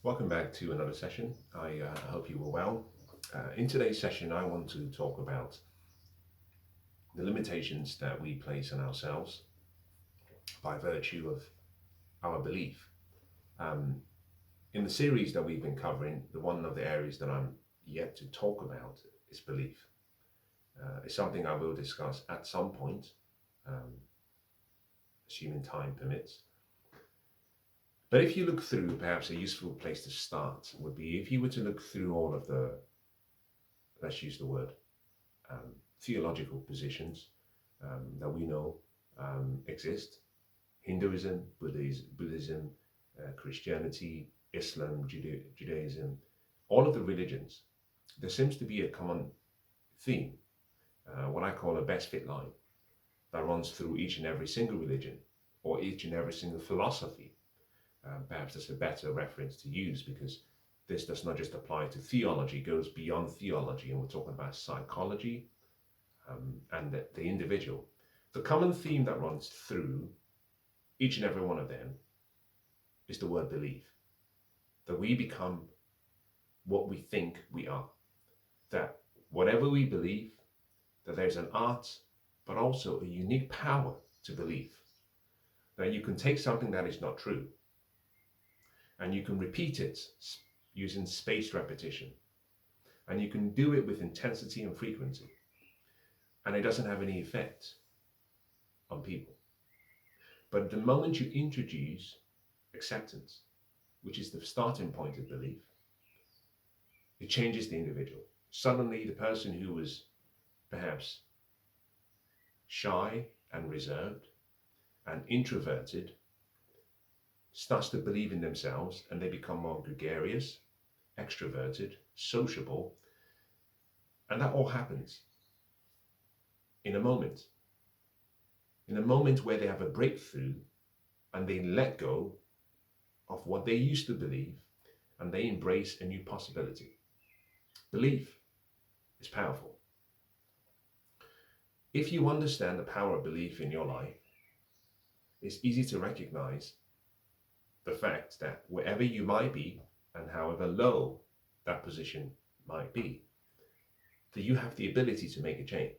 Welcome back to another session. I hope you were well. In today's session, I want to talk about the limitations that we place on ourselves by virtue of our belief. Um, in the series that we've been covering, the one of the areas that I'm yet to talk about is belief. It's something I will discuss at some point, um, assuming time permits. But if you look through, perhaps a useful place to start would be if you were to look through all of the, let's use the word, theological positions that we know exist: Hinduism, Buddhism, Christianity, Islam, Judaism, all of the religions. There seems to be a common theme, what I call a best fit line, that runs through each and every single religion or each and every single philosophy. Perhaps that's a better reference to use because this does not just apply to theology, it goes beyond theology, and we're talking about psychology, and the individual. The common theme that runs through each and every one of them is the word belief. That we become what we think we are. That whatever we believe, that there's an art, but also a unique power to belief. That you can take something that is not true and you can repeat it using spaced repetition. And you can do it with intensity and frequency. And it doesn't have any effect on people. But the moment you introduce acceptance, which is the starting point of belief, it changes the individual. Suddenly, the person who was perhaps shy and reserved and introverted starts to believe in themselves, and they become more gregarious, extroverted, sociable. And that all happens in a moment. In a moment where they have a breakthrough and they let go of what they used to believe and they embrace a new possibility. Belief is powerful. If you understand the power of belief in your life, it's easy to recognize the fact that wherever you might be and however low that position might be, that you have the ability to make a change.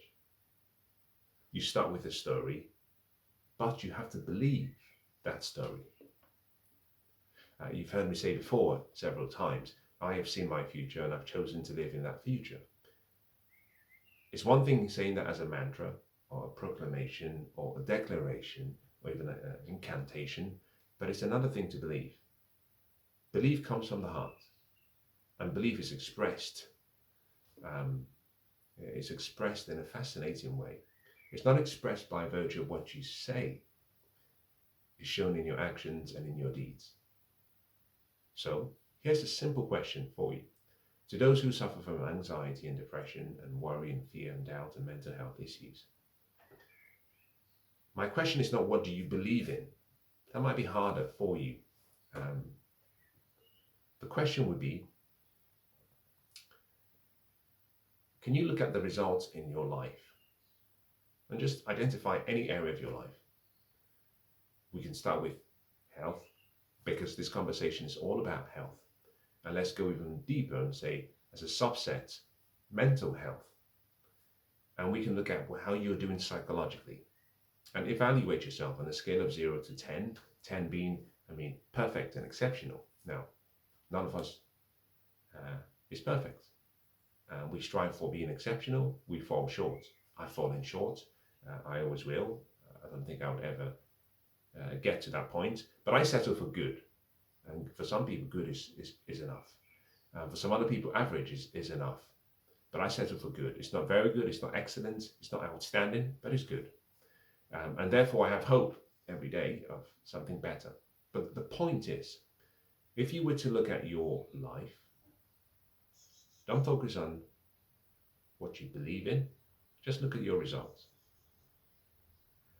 You start with a story, but you have to believe that story. You've heard me say before several times, I have seen my future and I've chosen to live in that future. It's one thing saying that as a mantra or a proclamation or a declaration or even an incantation, but it's another thing to believe. Belief comes from the heart, and belief is expressed. It's expressed in a fascinating way. It's not expressed by virtue of what you say. It's shown in your actions and in your deeds. So here's a simple question for you. To those who suffer from anxiety and depression and worry and fear and doubt and mental health issues, my question is not what do you believe in? That might be harder for you. The question would be, can you look at the results in your life and just identify any area of your life? We can start with health, because this conversation is all about health. And let's go even deeper and say, as a subset, mental health. And we can look at how you're doing psychologically and evaluate yourself on a scale of 0 to 10, 10 being, perfect and exceptional. Now, none of us is perfect. We strive for being exceptional. We fall short. I've fallen short. I always will. I don't think I would ever get to that point. But I settle for good. And for some people, good is enough. For some other people, average is enough. But I settle for good. It's not very good. It's not excellent. It's not outstanding, but it's good. And therefore, I have hope every day of something better. But the point is, if you were to look at your life, don't focus on what you believe in. Just look at your results.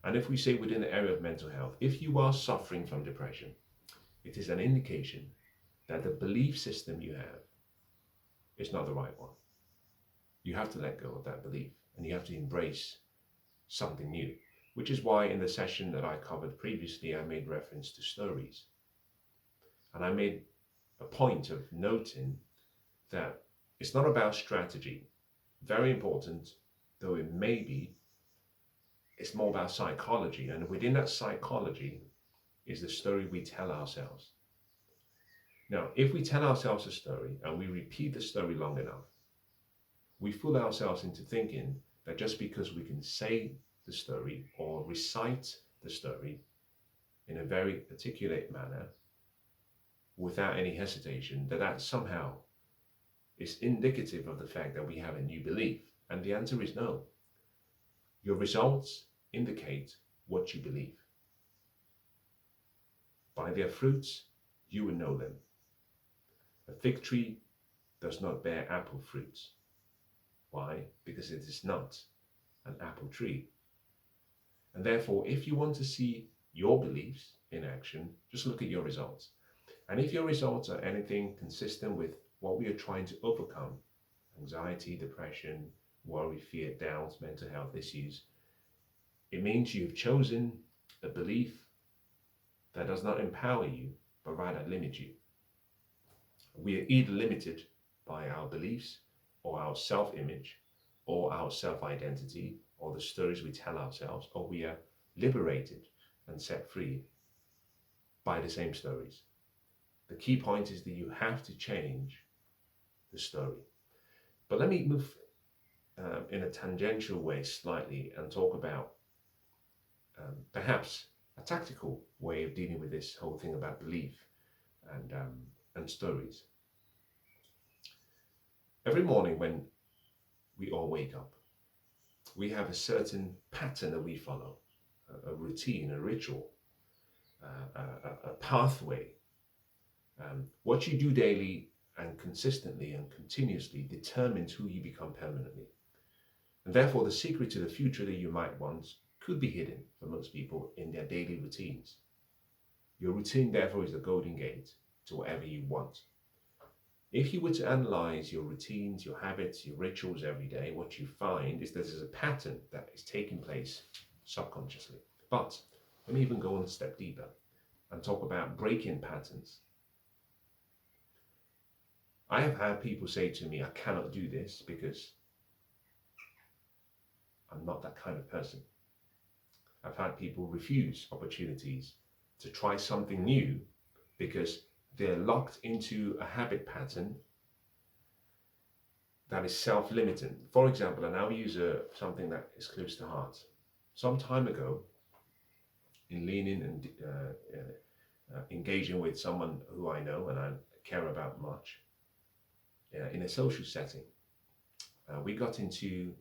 And if we say within the area of mental health, if you are suffering from depression, it is an indication that the belief system you have is not the right one. You have to let go of that belief and you have to embrace something new, which is why in the session that I covered previously, I made reference to stories. And I made a point of noting that it's not about strategy. Very important, though it may be, it's more about psychology. And within that psychology is the story we tell ourselves. Now, if we tell ourselves a story and we repeat the story long enough, we fool ourselves into thinking that just because we can say the story or recite the story in a very articulate manner without any hesitation, that somehow is indicative of the fact that we have a new belief. And the answer is no. Your results indicate what you believe. By their fruits, you will know them. A fig tree does not bear apple fruits. Why? Because it is not an apple tree. And therefore, if you want to see your beliefs in action, just look at your results. And if your results are anything consistent with what we are trying to overcome, anxiety, depression, worry, fear, doubts, mental health issues, it means you've chosen a belief that does not empower you, but rather limit you. We are either limited by our beliefs or our self-image or our self-identity or the stories we tell ourselves, or we are liberated and set free by the same stories. The key point is that you have to change the story. But let me move in a tangential way slightly and talk about perhaps a tactical way of dealing with this whole thing about belief and stories. Every morning when we all wake up, we have a certain pattern that we follow, a routine, a ritual, a pathway. What you do daily and consistently and continuously determines who you become permanently. And therefore, the secret to the future that you might want could be hidden for most people in their daily routines. Your routine, therefore, is the golden gate to whatever you want. If you were to analyze your routines, your habits, your rituals every day, what you find is that there's a pattern that is taking place subconsciously. But let me even go one step deeper and talk about breaking patterns. I have had people say to me, I cannot do this because I'm not that kind of person. I've had people refuse opportunities to try something new because they're locked into a habit pattern that is self-limiting. For example, and I'll use something that is close to heart. Some time ago, in leaning and engaging with someone who I know and I care about much, in a social setting, we got into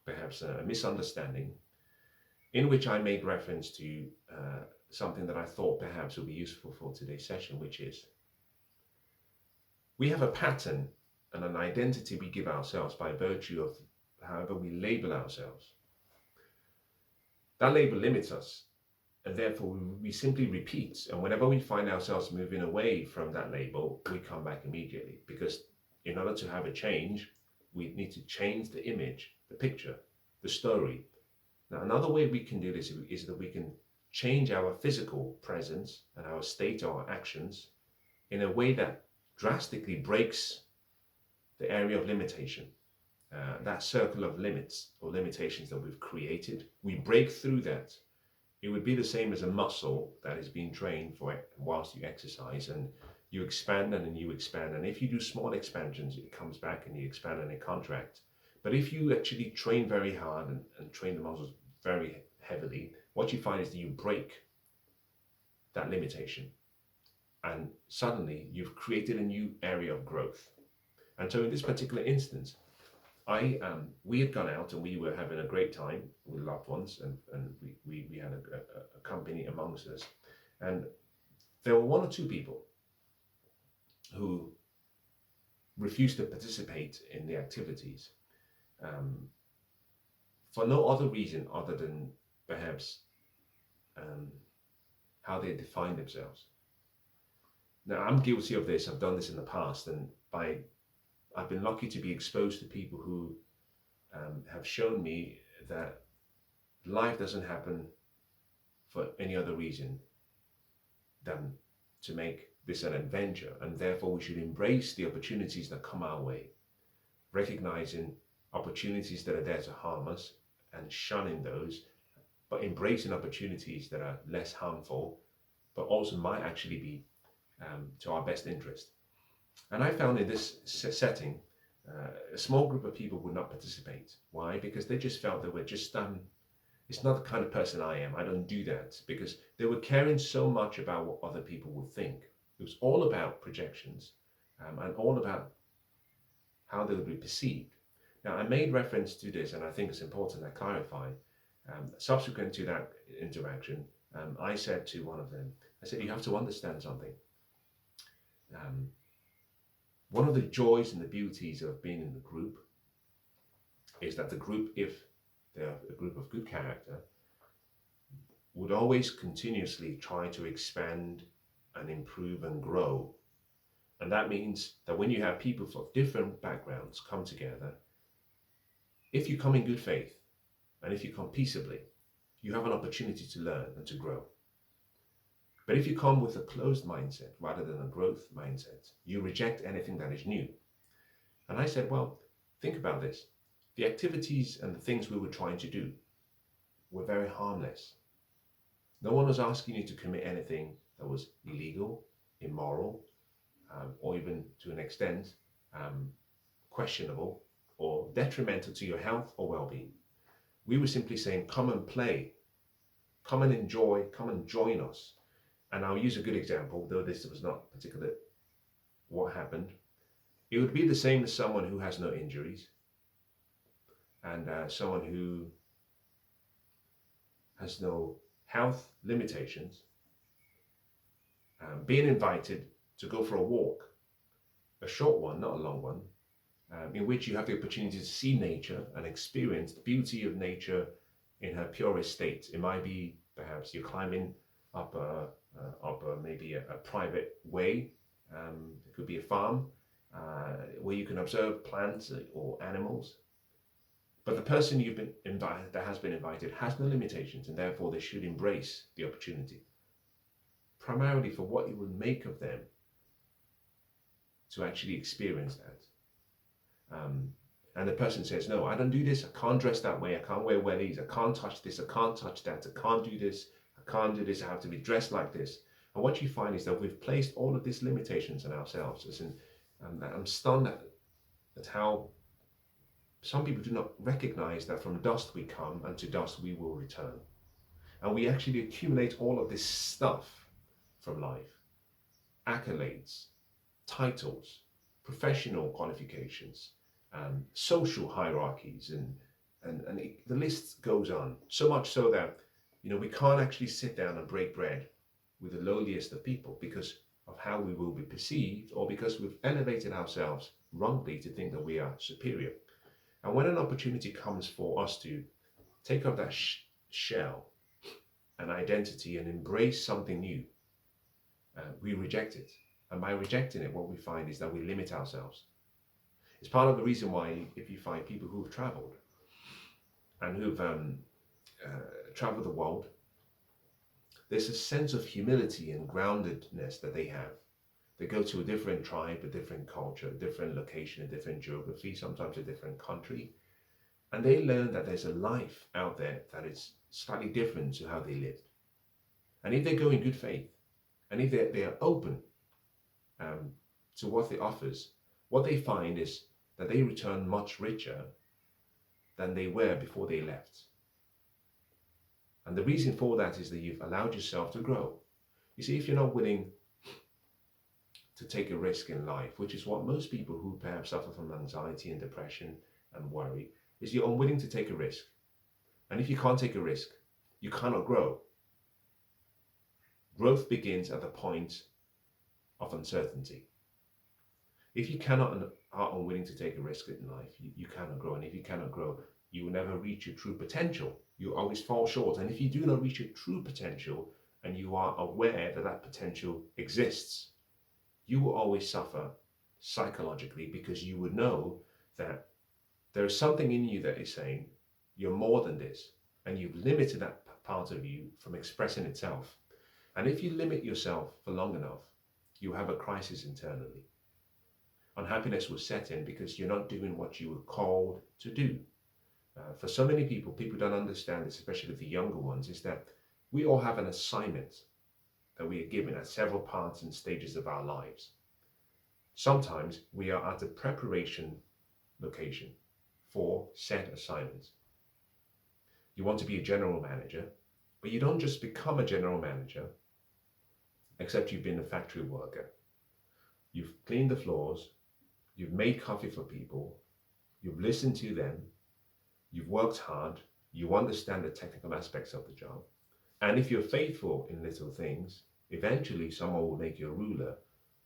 perhaps a misunderstanding in which I made reference to something that I thought perhaps would be useful for today's session, which is we have a pattern and an identity we give ourselves by virtue of however we label ourselves. That label limits us, and therefore we simply repeat. And whenever we find ourselves moving away from that label, we come back immediately, because in order to have a change, we need to change the image, the picture, the story. Now, another way we can do this is that we can change our physical presence and our state or our actions in a way that drastically breaks the area of limitation, that circle of limits or limitations that we've created. We break through that. It would be the same as a muscle that is being trained for it whilst you exercise, and you expand and then you expand. And if you do small expansions, it comes back and you expand and it contracts. But if you actually train very hard and train the muscles very heavily, what you find is that you break that limitation. And suddenly you've created a new area of growth. And so in this particular instance, we had gone out and we were having a great time with loved ones, and we had a company amongst us. And there were one or two people who refused to participate in the activities for no other reason other than perhaps how they define themselves. Now, I'm guilty of this. I've done this in the past, and I've been lucky to be exposed to people who have shown me that life doesn't happen for any other reason than to make this an adventure, and therefore we should embrace the opportunities that come our way, recognizing opportunities that are there to harm us and shunning those, but embracing opportunities that are less harmful, but also might actually be to our best interest. And I found in this setting, a small group of people would not participate. Why? Because they just felt they were just, it's not the kind of person I am. I don't do that, because they were caring so much about what other people would think. It was all about projections and all about how they would be perceived. Now, I made reference to this, and I think it's important I clarify. Subsequent to that interaction, I said to one of them, I said, you have to understand something. One of the joys and the beauties of being in the group is that the group, if they're a group of good character, would always continuously try to expand and improve and grow. And that means that when you have people from different backgrounds come together, if you come in good faith and if you come peaceably, you have an opportunity to learn and to grow. But if you come with a closed mindset rather than a growth mindset, you reject anything that is new. And I said, well, think about this. The activities and the things we were trying to do were very harmless. No one was asking you to commit anything that was illegal, immoral, or even to an extent questionable or detrimental to your health or well-being. We were simply saying, come and play, come and enjoy, come and join us. And I'll use a good example, though this was not particular what happened. It would be the same as someone who has no injuries and someone who has no health limitations being invited to go for a walk, a short one, not a long one, in which you have the opportunity to see nature and experience the beauty of nature in her purest state. It might be perhaps you're climbing up maybe a private way. It could be a farm where you can observe plants or animals. But the person you've been invited, that has been invited, has no limitations, and therefore they should embrace the opportunity, primarily for what it will make of them to actually experience that. And the person says, no, I don't do this, I can't dress that way, I can't wear wellies, I can't touch this, I can't touch that, I can't do this, I can't do this, I have to be dressed like this. And what you find is that we've placed all of these limitations on ourselves. I'm stunned at how some people do not recognize that from dust we come and to dust we will return. And we actually accumulate all of this stuff from life, accolades, titles, professional qualifications, social hierarchies, and the list goes on. So much so that we can't actually sit down and break bread with the lowliest of people because of how we will be perceived, or because we've elevated ourselves wrongly to think that we are superior. And when an opportunity comes for us to take off that shell and identity and embrace something new, we reject it. And by rejecting it, what we find is that we limit ourselves. It's part of the reason why, if you find people who have traveled and who've traveled the world, there's a sense of humility and groundedness that they have. They go to a different tribe, a different culture, a different location, a different geography, sometimes a different country. And they learn that there's a life out there that is slightly different to how they lived. And if they go in good faith, and if they are open to what it offers, what they find is that they return much richer than they were before they left. And the reason for that is that you've allowed yourself to grow. You see, if you're not willing to take a risk in life, which is what most people who perhaps suffer from anxiety and depression and worry, is you're unwilling to take a risk. And if you can't take a risk, you cannot grow. Growth begins at the point of uncertainty. If you are unwilling to take a risk in life, you cannot grow. And if you cannot grow, you will never reach your true potential. You always fall short. And if you do not reach your true potential, and you are aware that that potential exists, you will always suffer psychologically, because you would know that there is something in you that is saying you're more than this, and you've limited that part of you from expressing itself. And if you limit yourself for long enough, you have a crisis internally. Unhappiness will set in because you're not doing what you were called to do. For so many people, people don't understand this, especially the younger ones, is that we all have an assignment that we are given at several parts and stages of our lives. Sometimes we are at a preparation location for set assignments. You want to be a general manager, but you don't just become a general manager, except you've been a factory worker. You've cleaned the floors, you've made coffee for people, you've listened to them, you've worked hard, you understand the technical aspects of the job. And if you're faithful in little things, eventually someone will make you a ruler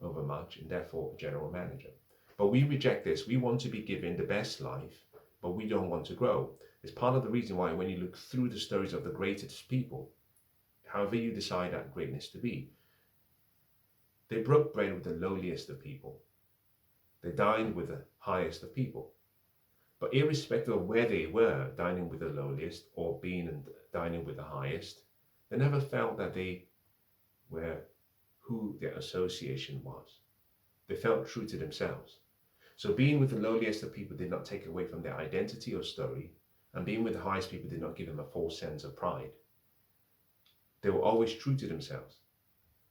over much and therefore a general manager. But we reject this. We want to be given the best life, but we don't want to grow. It's part of the reason why when you look through the stories of the greatest people, however you decide that greatness to be, they broke bread with the lowliest of people. They dined with the highest of people. But irrespective of where they were, dining with the lowliest or being and dining with the highest, they never felt that they were who their association was. They felt true to themselves. So being with the lowliest of people did not take away from their identity or story, and being with the highest people did not give them a false sense of pride. They were always true to themselves,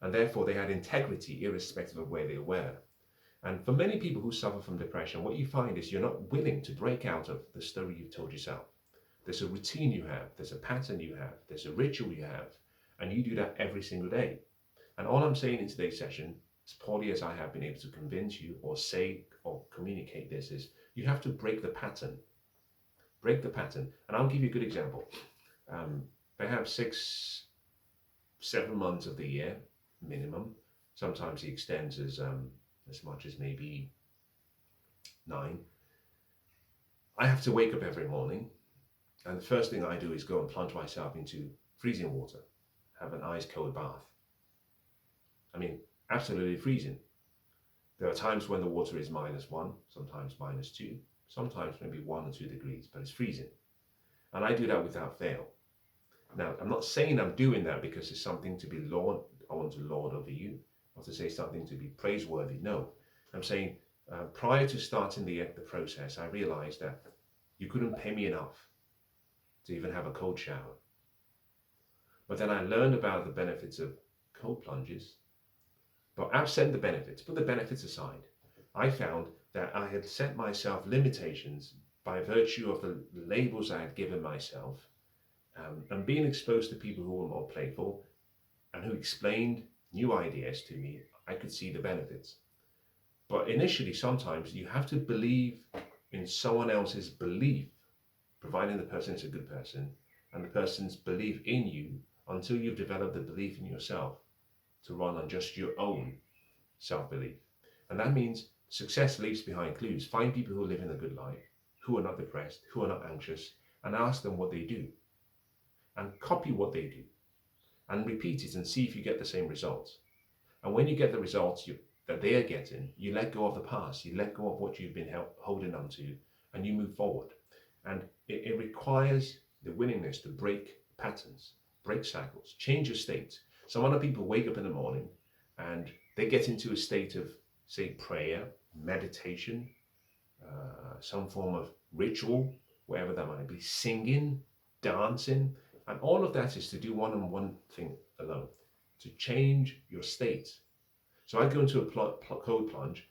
and therefore they had integrity irrespective of where they were. And for many people who suffer from depression, what you find is you're not willing to break out of the story you've told yourself. There's a routine you have, there's a pattern you have, there's a ritual you have, and you do that every single day. And all I'm saying in today's session, as poorly as I have been able to convince you or say or communicate this, is you have to break the pattern. Break the pattern. And I'll give you a good example. Perhaps 6, 7 months of the year, minimum. Sometimes it extends as much as maybe 9. I have to wake up every morning, and the first thing I do is go and plunge myself into freezing water, have an ice cold bath. I mean, absolutely freezing. There are times when the water is -1, sometimes -2, sometimes maybe 1 or 2 degrees, but it's freezing. And I do that without fail. Now, I'm not saying I'm doing that because it's something to be I want to lord over you, or to say something to be praiseworthy. No, I'm saying prior to starting the process, I realized that you couldn't pay me enough to even have a cold shower. But then I learned about the benefits of cold plunges. But absent the benefits, put the benefits aside, I found that I had set myself limitations by virtue of the labels I had given myself, and being exposed to people who were more playful and who explained new ideas to me, I could see the benefits. But initially, sometimes you have to believe in someone else's belief, providing the person is a good person, and the person's belief in you until you've developed the belief in yourself to run on just your own self-belief. And that means success leaves behind clues. Find people who are living a good life, who are not depressed, who are not anxious, and ask them what they do. And copy what they do. And repeat it and see if you get the same results. And when you get the results that they are getting, you let go of the past, you let go of what you've been holding on to, and you move forward. And it requires the willingness to break patterns, break cycles, change your state. Some other people wake up in the morning and they get into a state of, say, prayer, meditation, some form of ritual, wherever that might be, singing, dancing, and all of that is to do one thing alone, to change your state. So I go into a cold plunge.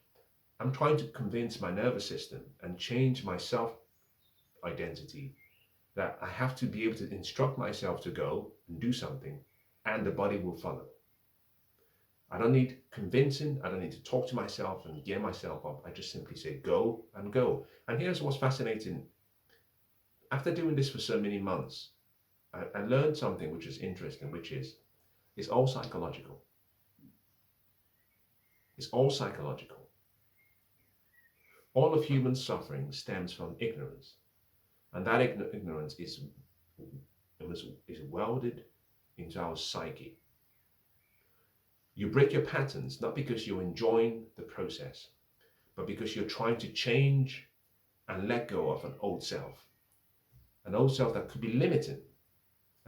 I'm trying to convince my nervous system and change my self-identity that I have to be able to instruct myself to go and do something, and the body will follow. I don't need convincing. I don't need to talk to myself and gear myself up. I just simply say go and go. And here's what's fascinating. After doing this for so many months, I learned something which is interesting, which is it's all psychological. It's all psychological. All of human suffering stems from ignorance. And that ignorance is welded into our psyche. You break your patterns not because you're enjoying the process, but because you're trying to change and let go of an old self that could be limiting.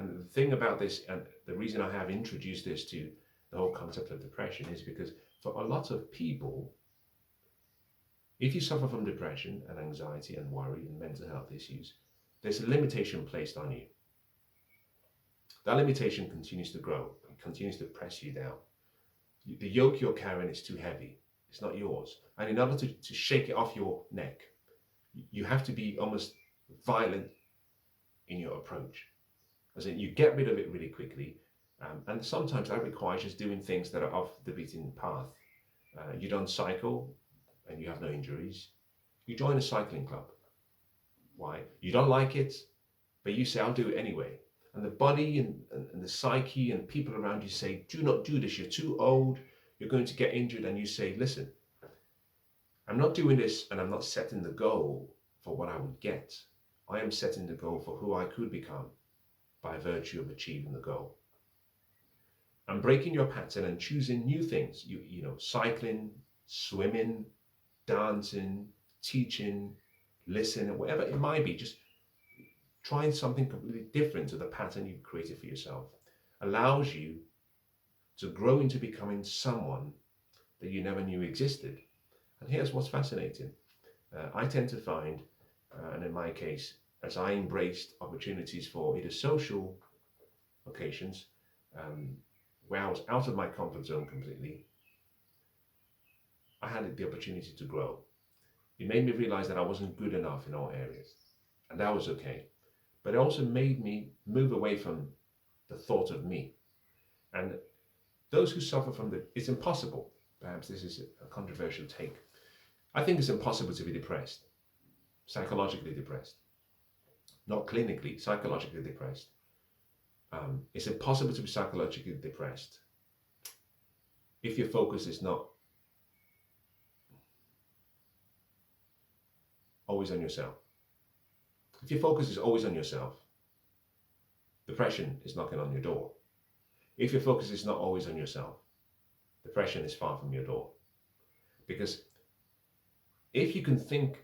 And the thing about this, and the reason I have introduced this to the whole concept of depression, is because for a lot of people, if you suffer from depression and anxiety and worry and mental health issues, there's a limitation placed on you. That limitation continues to grow, it continues to press you down. The yoke you're carrying is too heavy. It's not yours. And in order to shake it off your neck, you have to be almost violent in your approach. As in, you get rid of it really quickly. And sometimes that requires just doing things that are off the beaten path. You don't cycle and you have no injuries. You join a cycling club. Why? You don't like it, but you say, I'll do it anyway. And the body and the psyche and people around you say, do not do this. You're too old. You're going to get injured. And you say, listen, I'm not doing this and I'm not setting the goal for what I would get. I am setting the goal for who I could become by virtue of achieving the goal. And breaking your pattern and choosing new things, you know, cycling, swimming, dancing, teaching, listening, whatever it might be, just trying something completely different to the pattern you've created for yourself allows you to grow into becoming someone that you never knew existed. And here's what's fascinating. I tend to find, and in my case, as I embraced opportunities for either social occasions, where I was out of my comfort zone completely, I had the opportunity to grow. It made me realize that I wasn't good enough in all areas, and that was okay. But it also made me move away from the thought of me. And those who suffer from it's impossible, perhaps this is a controversial take, I think it's impossible to be depressed, psychologically depressed. Not clinically, psychologically depressed. It's impossible to be psychologically depressed if your focus is not always on yourself. If your focus is always on yourself, depression is knocking on your door. If your focus is not always on yourself, depression is far from your door. Because if you can think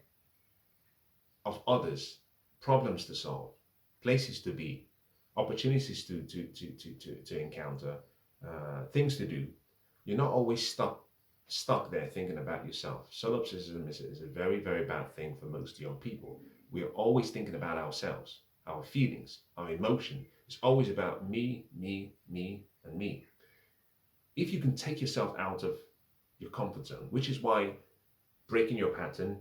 of others, problems to solve, places to be, opportunities to encounter, things to do, you're not always stuck there thinking about yourself. Solipsism is a very, very bad thing for most young people. We are always thinking about ourselves, our feelings, our emotion. It's always about me, and me. If you can take yourself out of your comfort zone, which is why breaking your pattern,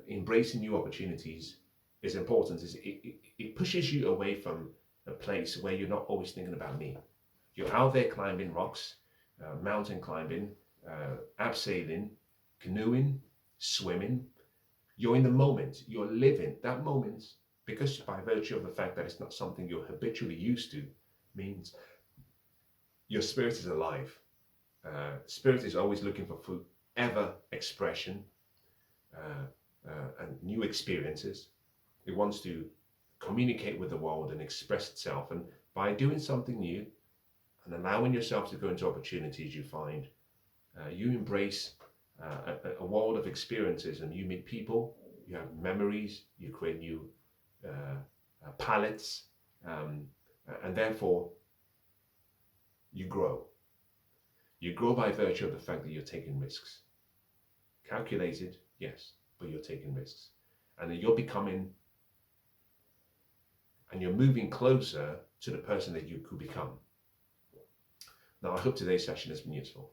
embracing new opportunities is important, is it pushes you away from a place where you're not always thinking about me. You're out there climbing rocks, mountain climbing, abseiling, canoeing, swimming. You're in the moment, you're living that moment, because by virtue of the fact that it's not something you're habitually used to, means your spirit is alive. Spirit is always looking for forever expression and new experiences. It wants to communicate with the world and express itself. And by doing something new and allowing yourself to go into opportunities, you find you embrace a world of experiences, and you meet people, you have memories, you create new palettes, and therefore you grow. You grow by virtue of the fact that you're taking risks. Calculated, yes, but you're taking risks. And then you're becoming, and you're moving closer to the person that you could become. Now, I hope today's session has been useful.